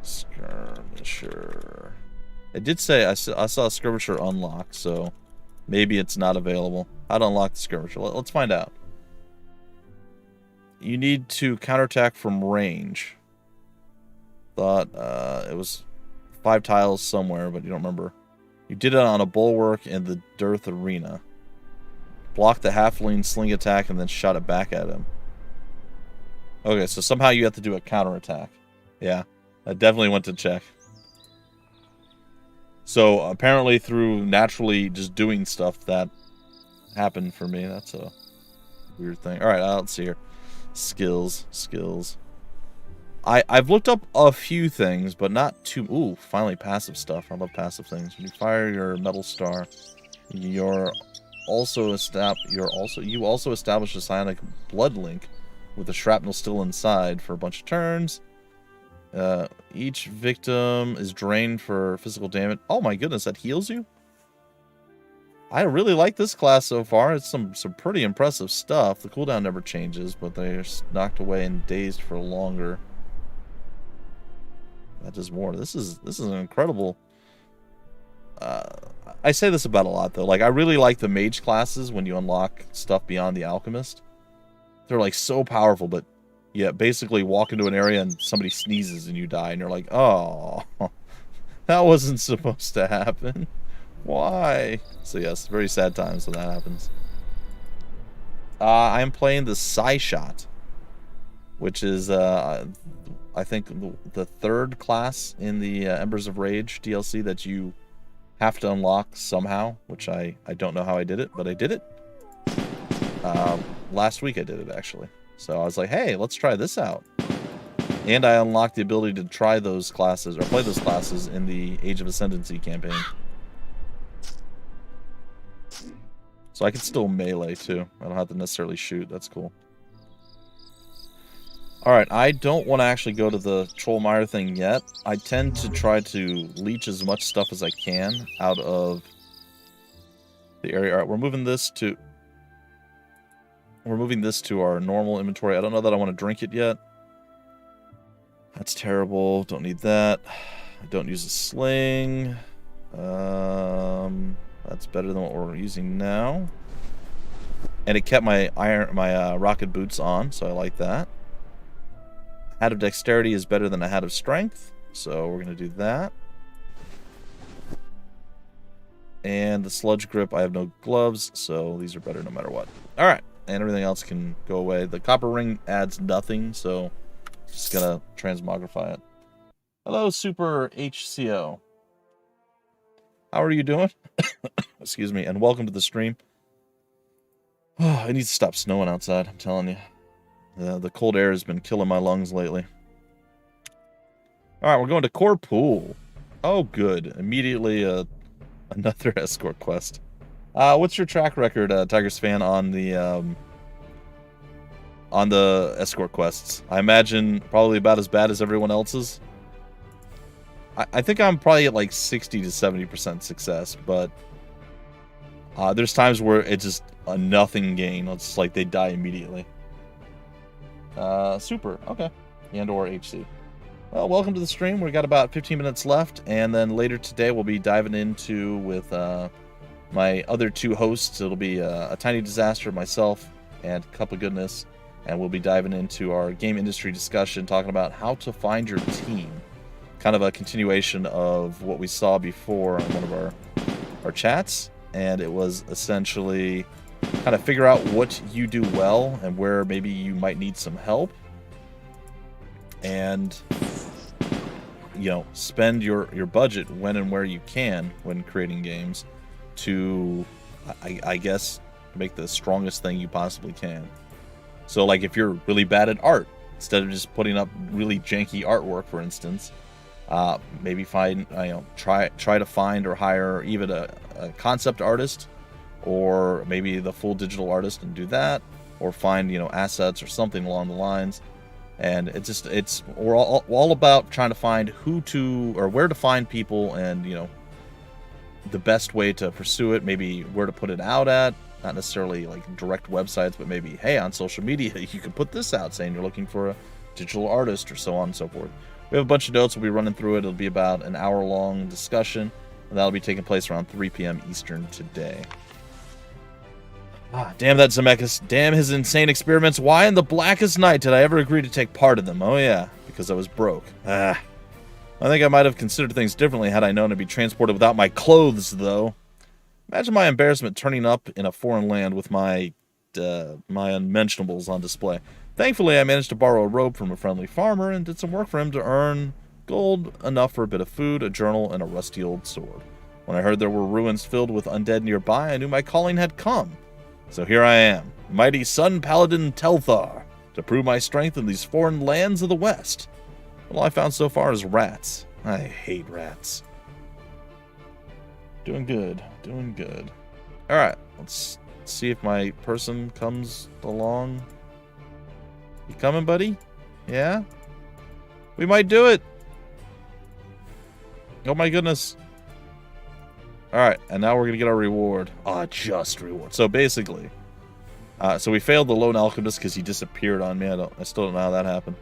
Skirmisher. It did say I saw Skirmisher unlocked, so maybe it's not available. How to unlock the Skirmisher? Let's find out. You need to counterattack from range. Thought it was 5 tiles somewhere, but you don't remember. You did it on a bulwark in the Dearth Arena. Block the halfling sling attack and then shot it back at him. Okay, so somehow you have to do a counterattack. Yeah, I definitely went to check. So apparently through naturally just doing stuff, that happened for me. That's a weird thing. Alright, let's see here. Skills. I've looked up a few things, but not too... Ooh, finally passive stuff. I love passive things. When you fire your metal star, you also establish a psionic blood link with the shrapnel still inside for a bunch of turns. Each victim is drained for physical damage. Oh my goodness, that heals you? I really like this class so far. It's some pretty impressive stuff. The cooldown never changes, but they're knocked away and dazed for longer. That does more. This is an incredible... I say this about a lot, though. Like, I really like the mage classes when you unlock stuff beyond the alchemist. They're, like, so powerful, but, yeah, basically walk into an area and somebody sneezes and you die, and you're like, oh, that wasn't supposed to happen. Why? So, yes, very sad times when that happens. I'm playing the Psi Shot, which is, I think, the third class in the Embers of Rage DLC that you have to unlock somehow, which I don't know how I did it, but I did it. Last week I did it, actually. So I was like, hey, let's try this out. And I unlocked the ability to try those classes, or play those classes in the Age of Ascendancy campaign. So I can still melee, too. I don't have to necessarily shoot. That's cool. Alright, I don't want to actually go to the Trollmire thing yet. I tend to try to leech as much stuff as I can out of the area. Alright, we're moving this to our normal inventory. I don't know that I want to drink it yet. That's terrible. Don't need that. I don't use a sling. That's better than what we're using now. And it kept my rocket boots on, so I like that. Hat of Dexterity is better than a Hat of Strength, so we're going to do that. And the Sludge Grip, I have no gloves, so these are better no matter what. Alright, and everything else can go away. The Copper Ring adds nothing, so just going to transmogrify it. Hello, Super HCO. How are you doing? Excuse me, and welcome to the stream. Oh, it needs to stop snowing outside, I'm telling you. The cold air has been killing my lungs lately. Alright, we're going to Core Pool. Oh, good. Immediately, another escort quest. What's your track record, Tigers fan, on the escort quests? I imagine probably about as bad as everyone else's. I think I'm probably at like 60 to 70% success, but there's times where it's just a nothing gain. It's just like they die immediately. Super. Okay. And or HC. Well, welcome to the stream. We've got about 15 minutes left, and then later today we'll be diving into with my other two hosts. It'll be a Tiny Disaster, myself, and Cup of Goodness, and we'll be diving into our game industry discussion, talking about how to find your team. Kind of a continuation of what we saw before on one of our chats, and it was essentially kind of figure out what you do well and where maybe you might need some help, and you know, spend your budget when and where you can when creating games to I guess make the strongest thing you possibly can. So like if you're really bad at art, instead of just putting up really janky artwork, for instance, maybe find try to find or hire even a concept artist, or maybe the full digital artist, and do that, or find assets or something along the lines. And we're all about trying to find who to or where to find people, and the best way to pursue it, maybe where to put it out at, not necessarily like direct websites, but maybe, hey, on social media you could put this out saying you're looking for a digital artist, or so on and so forth. We have a bunch of notes. We'll be running through it. It'll be about an hour-long discussion, and that'll be taking place around 3 p.m. Eastern today. Damn that Zemeckis. Damn his insane experiments. Why in the blackest night did I ever agree to take part in them? Oh yeah, because I was broke. I think I might have considered things differently had I known to be transported without my clothes, though. Imagine my embarrassment turning up in a foreign land with my unmentionables on display. Thankfully, I managed to borrow a robe from a friendly farmer and did some work for him to earn gold enough for a bit of food, a journal, and a rusty old sword. When I heard there were ruins filled with undead nearby, I knew my calling had come. So here I am, mighty Sun Paladin Telthar, to prove my strength in these foreign lands of the West. All I found so far is rats. I hate rats. Doing good. Doing good. Alright, let's see if my person comes along. You coming, buddy? Yeah? We might do it! Oh my goodness. Alright, and now we're going to get our reward. Just reward. So basically, so we failed the lone alchemist because he disappeared on me. I still don't know how that happened.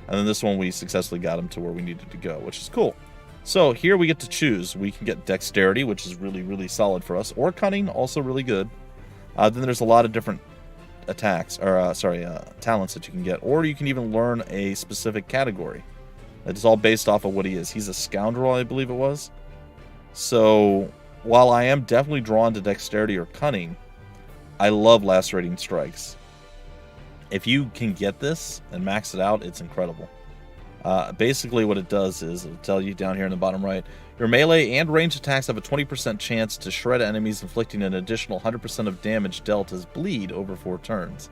And then this one we successfully got him to where we needed to go, which is cool. So here we get to choose. We can get dexterity, which is really, really solid for us, or cunning, also really good. Then there's a lot of different attacks, or talents that you can get, or you can even learn a specific category. It's all based off of what he is. He's a scoundrel, I believe it was. So while I am definitely drawn to dexterity or cunning, I love lacerating strikes. If you can get this and max it out, it's incredible. Basically what it does is, it'll tell you down here in the bottom right, your melee and ranged attacks have a 20% chance to shred enemies, inflicting an additional 100% of damage dealt as bleed over 4 turns.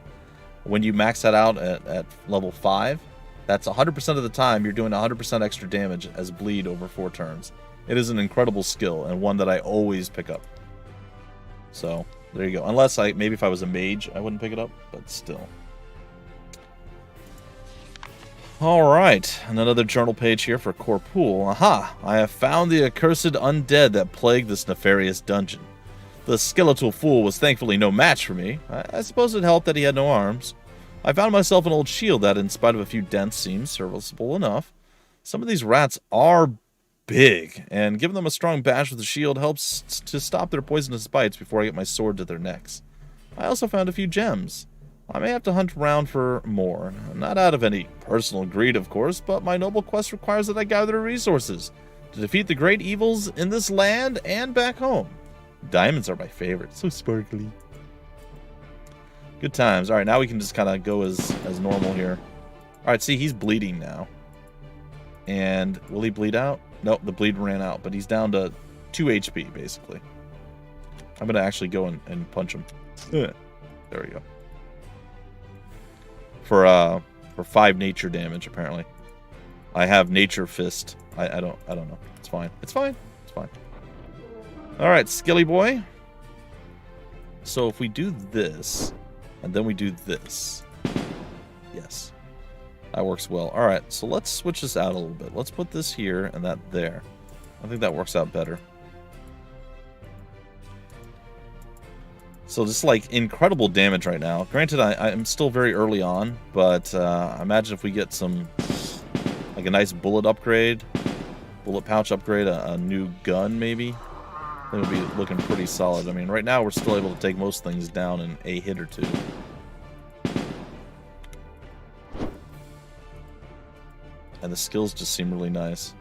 When you max that out at level 5, that's 100% of the time you're doing 100% extra damage as bleed over 4 turns. It is an incredible skill, and one that I always pick up. So, there you go. Unless maybe if I was a mage, I wouldn't pick it up, but still. Alright, another journal page here for Corpool. Aha! I have found the accursed undead that plagued this nefarious dungeon. The skeletal fool was thankfully no match for me. I suppose it helped that he had no arms. I found myself an old shield that, in spite of a few dents, seems serviceable enough. Some of these rats are big, and giving them a strong bash with the shield helps to stop their poisonous bites before I get my sword to their necks. I also found a few gems. I may have to hunt around for more. Not out of any personal greed, of course, but my noble quest requires that I gather resources to defeat the great evils in this land and back home. Diamonds are my favorite. So sparkly. Good times. Alright, now we can just kind of go as normal here. Alright, see, he's bleeding now. And will he bleed out? Nope, the bleed ran out, but he's down to 2 HP, basically. I'm going to actually go and punch him. There we go. For 5 nature damage, apparently. I have nature fist. I don't know. It's fine. It's fine. It's fine. Alright, Skilly boy. So if we do this, and then we do this. Yes. That works well. Alright, so let's switch this out a little bit. Let's put this here and that there. I think that works out better. So just like incredible damage right now. Granted, I'm still very early on, but imagine if we get some, like a nice bullet upgrade, bullet pouch upgrade, a new gun maybe. I think it'll be looking pretty solid. I mean, right now we're still able to take most things down in a hit or two. And the skills just seem really nice.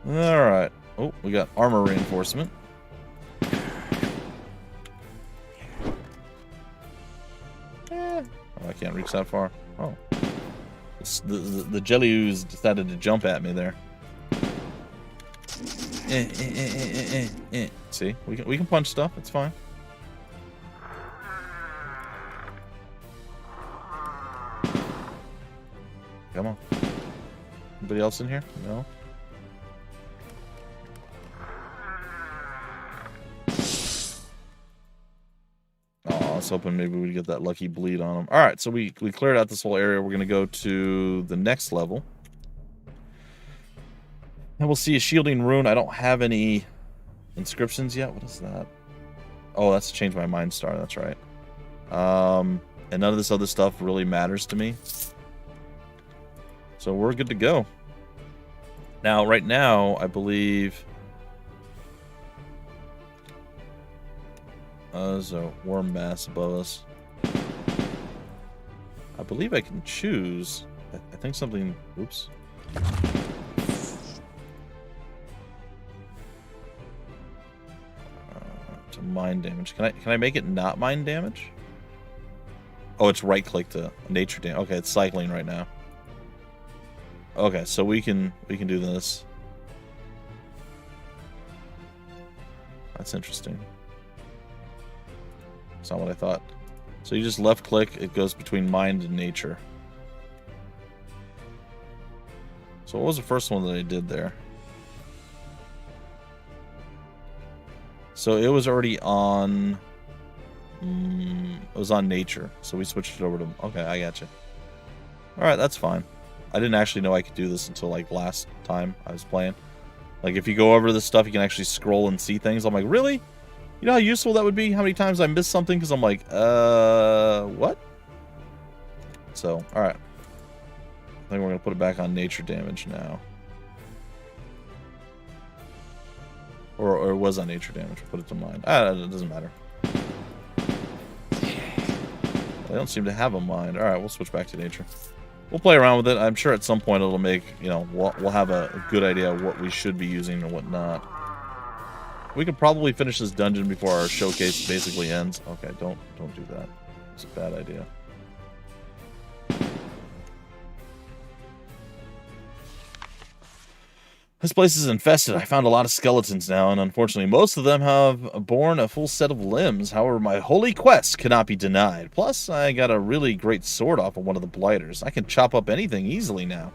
Alright. Oh, we got armor reinforcement. I can't reach that far. Oh. The jelly ooze decided to jump at me there. See? We can punch stuff. It's fine. Come on. Anybody else in here? No? I was hoping maybe we'd get that lucky bleed on him. Alright, so we cleared out this whole area. We're going to go to the next level. And we'll see a shielding rune. I don't have any inscriptions yet. What is that? Oh, that's to change my mind star. That's right. And none of this other stuff really matters to me. So we're good to go. Now, right now, I believe... there's a worm mass above us. I believe I can choose. I think something... Oops. To mind damage. Can I make it not mind damage? Oh, it's right click to nature damage. Okay, it's cycling right now. Okay, so we can do this. That's interesting. That's not what I thought. So you just left click, it goes between mind and nature. So what was the first one that I did there? So it was already on... it was on nature. So we switched it over to... Okay, I got you. Alright, that's fine. I didn't actually know I could do this until, like, last time I was playing. Like, if you go over this stuff, you can actually scroll and see things. I'm like, really? You know how useful that would be? How many times I missed something because I'm like, what? So, alright. I think we're going to put it back on nature damage now. Or it was on nature damage. Put it to mind. It doesn't matter. I don't seem to have a mind. Alright, we'll switch back to nature. We'll play around with it. I'm sure at some point it'll make, you know, we'll have a good idea of what we should be using and what not. We could probably finish this dungeon before our showcase basically ends. Okay, don't do that. It's a bad idea. This place is infested. I found a lot of skeletons now, and unfortunately most of them have borne a full set of limbs. However, my holy quest cannot be denied. Plus, I got a really great sword off of one of the blighters. I can chop up anything easily now.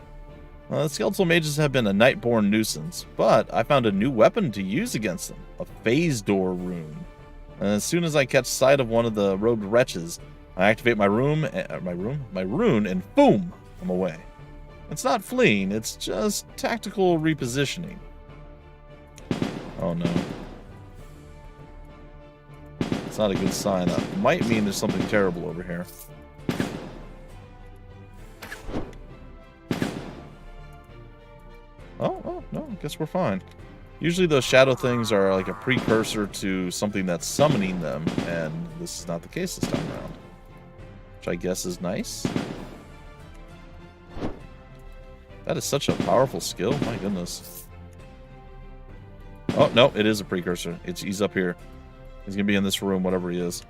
The skeletal mages have been a night-born nuisance, but I found a new weapon to use against them, a phase door rune. And as soon as I catch sight of one of the robed wretches, I activate my rune, and boom, I'm away. It's not fleeing, it's just tactical repositioning. Oh no. It's not a good sign. That might mean there's something terrible over here. Oh, no, I guess we're fine. Usually those shadow things are like a precursor to something that's summoning them, and this is not the case this time around. Which I guess is nice. That is such a powerful skill. My goodness. Oh, no, it is a precursor. He's up here. He's going to be in this room, whatever he is.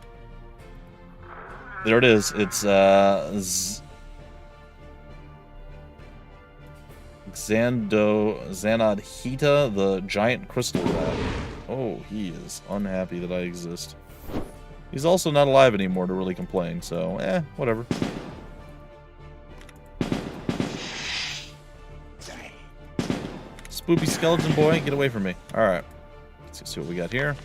There it is. It's Zanadhita, the giant crystal rat. Oh, he is unhappy that I exist. He's also not alive anymore to really complain, so, whatever. Spoopy skeleton boy, get away from me. Alright. Let's see what we got here.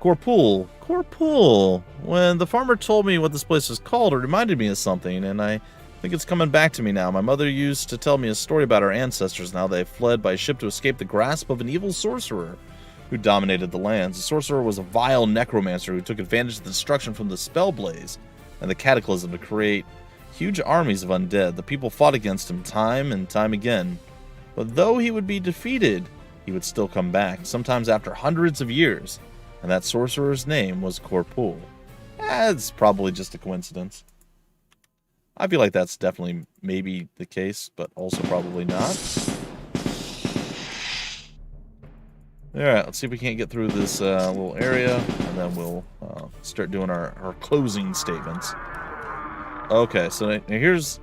Corpool. Corpool. When the farmer told me what this place was called, it reminded me of something, and I think it's coming back to me now. My mother used to tell me a story about our ancestors and how they fled by ship to escape the grasp of an evil sorcerer who dominated the lands. The sorcerer was a vile necromancer who took advantage of the destruction from the spell blaze and the cataclysm to create huge armies of undead. The people fought against him time and time again. But though he would be defeated, he would still come back, sometimes after hundreds of years. And that sorcerer's name was Corpool. It's probably just a coincidence. I feel like that's definitely maybe the case, but also probably not. Alright, let's see if we can't get through this little area, and then we'll start doing our closing statements. Okay, so here's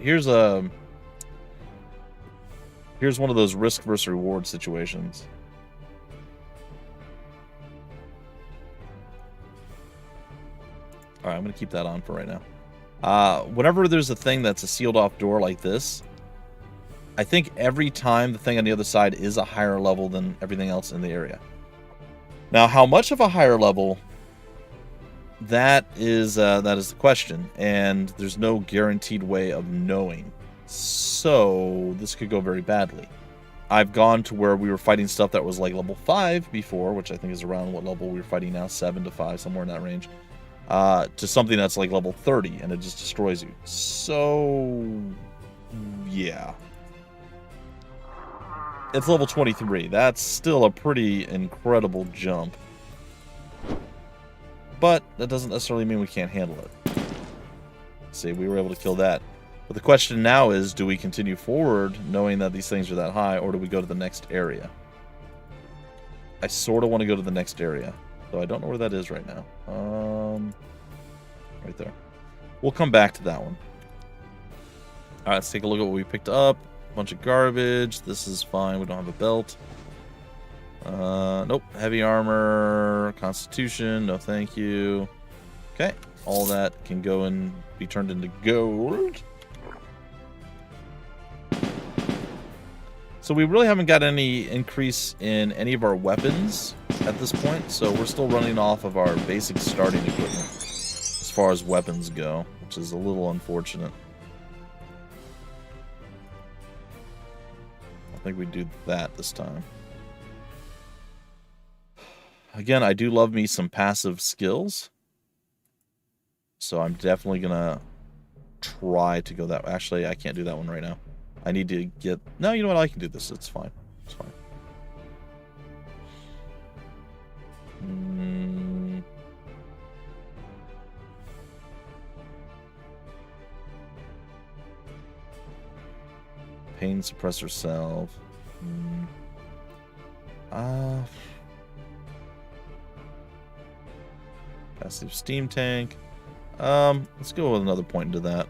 one of those risk versus reward situations. Alright, I'm going to keep that on for right now. Whenever there's a thing that's a sealed off door like this, I think every time the thing on the other side is a higher level than everything else in the area. Now, how much of a higher level, that is the question, and there's no guaranteed way of knowing. So this could go very badly. I've gone to where we were fighting stuff that was like level 5 before, which I think is around what level we're fighting now, 7 to 5, somewhere in that range. To something that's like level 30, and it just destroys you. So, yeah. It's level 23. That's still a pretty incredible jump. But that doesn't necessarily mean we can't handle it. See, we were able to kill that. But the question now is, do we continue forward knowing that these things are that high, or do we go to the next area? I sort of want to go to the next area. So I don't know where that is right now. Right there. We'll come back to that one. Alright, let's take a look at what we picked up. Bunch of garbage. This is fine. We don't have a belt. Nope. Heavy armor. Constitution. No thank you. Okay. All that can go and be turned into gold. So we really haven't got any increase in any of our weapons at this point, so we're still running off of our basic starting equipment as far as weapons go, which is a little unfortunate. I think we do that this time. Again, I do love me some passive skills, so I'm definitely gonna try to go that way. Actually, I can't do that one right now. I need to get... No, you know what? I can do this. It's fine. It's fine. Pain suppressor salve. Passive steam tank. Let's go with another point into that.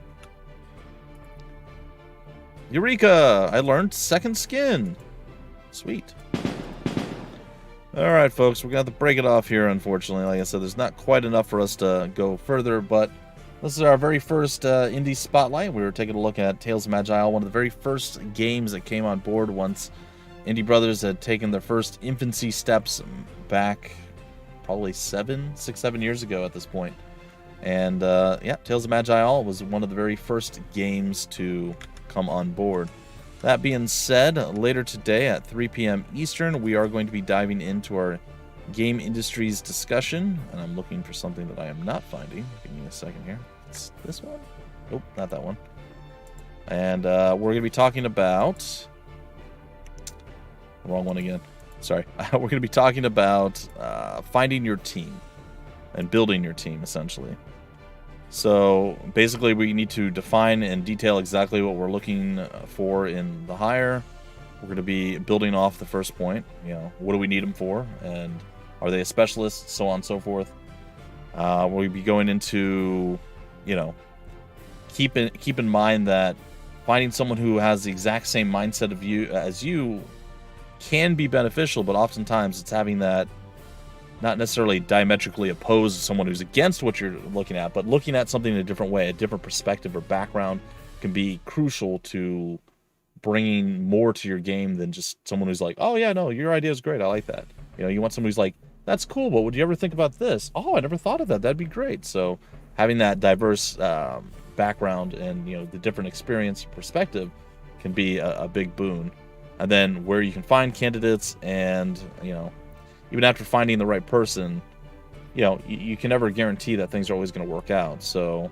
Eureka! I learned second skin. Sweet. Alright, folks, we're going to have to break it off here, unfortunately. Like I said, there's not quite enough for us to go further, but this is our very first indie spotlight. We were taking a look at Tales of Maj'Eyal, one of the very first games that came on board once Indie Brothers had taken their first infancy steps back probably 6-7 years ago at this point. And yeah, Tales of Maj'Eyal was one of the very first games to come on board. That being said, later today at 3 p.m. Eastern, we are going to be diving into our game industries discussion, and I'm looking for something that I am not finding. Give me a second here. It's this one? Nope, not that one. And we're going to be talking about... Wrong one again. Sorry. We're going to be talking about finding your team and building your team, essentially. So basically we need to define and detail exactly what we're looking for in the hire. We're going to be building off the first point. You know, what do we need them for? And are they a specialist? So on and so forth. We'll be going into, you know, keep in mind that finding someone who has the exact same mindset of you as you can be beneficial, but oftentimes it's having that not necessarily diametrically opposed to someone who's against what you're looking at, but looking at something in a different way, a different perspective or background can be crucial to bringing more to your game than just someone who's like, oh yeah, no, your idea is great, I like that. You know, you want someone who's like, that's cool, but would you ever think about this? Oh, I never thought of that. That'd be great. So having that diverse background and, you know, the different experience perspective can be a big boon. And then where you can find candidates and, you know, even after finding the right person, you know, you can never guarantee that things are always going to work out. So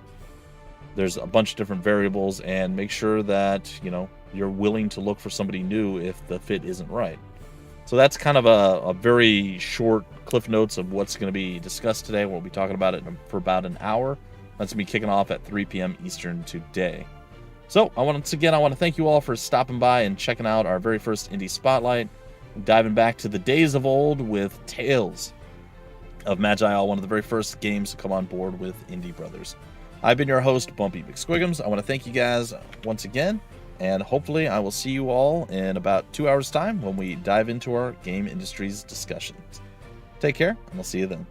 there's a bunch of different variables, and make sure that, you know, you're willing to look for somebody new if the fit isn't right. So that's kind of a very short cliff notes of what's going to be discussed today. We'll be talking about it for about an hour. That's going to be kicking off at 3 p.m. Eastern today. So once again, I want to thank you all for stopping by and checking out our very first Indie Spotlight. Diving back to the days of old with Tales of Maj'Eyal, one of the very first games to come on board with Indie Brothers. I've been your host, Bumpy McSquigums. I want to thank you guys once again, and hopefully I will see you all in about 2 hours' time when we dive into our game industries discussions. Take care, and I'll see you then.